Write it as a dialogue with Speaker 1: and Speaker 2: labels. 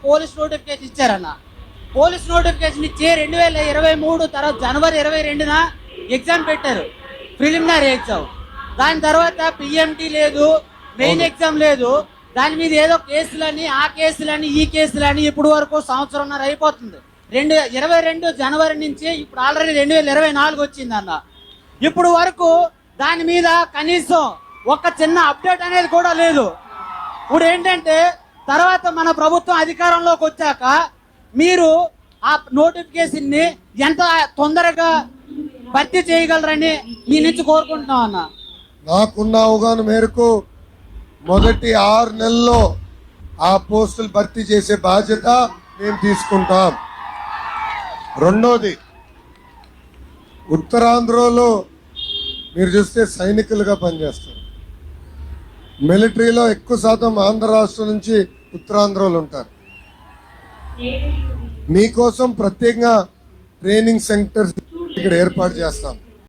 Speaker 1: Police notification ఇచ్చారన్న. Police notification ఇచ్చి 2023 తర్వాత జనవరి 22న ఎగ్జామ్ పెట్టారు, ప్రిలిమినరీ ఎగ్జామ్. దాని తర్వాత పిఎంటీ లేదు, మెయిన్ ఎగ్జామ్ లేదు. దాని మీద ఏదో కేసులని, ఆ కేసులని, ఈ కేసులని ఇప్పుడు వరకు సంవత్సరంన్నర అయిపోతుంది. 2022 జనవరి నుంచి ఇప్పుడు ఆల్రెడీ 2024 వచ్చింది అన్న. ఇప్పుడు వరకు దాని మీద కనీసం ఒక చిన్న అప్డేట్ అనేది కూడా లేదు. ఇప్పుడు ఏంటంటే తర్వాత మన ప్రభుత్వం అధికారంలోకి వచ్చాక మీరు ఆ నోటిఫికేషన్ని ఎంత తొందరగా భర్తీ చేయగలరని మీ నుంచి కోరుకుంటున్నాం అన్న.
Speaker 2: నాకున్న అవగాహన మేరకు మొదటి 6 నెలల్లో ఆ పోస్టులు భర్తీ చేసే బాధ్యత మేము తీసుకుంటాం. రెండోది, ఉత్తరాంధ్రలో మీరు చూస్తే సైనికులుగా పనిచేస్తారు. మిలిటరీలో ఎక్కువ శాతం ఆంధ్ర రాష్ట్రం నుంచి ఉత్తరాంధ్రలో ఉంటారు. మీకోసం ప్రత్యేకంగా ట్రైనింగ్ సెంటర్స్ ఇక్కడ ఏర్పాటు చేస్తాం.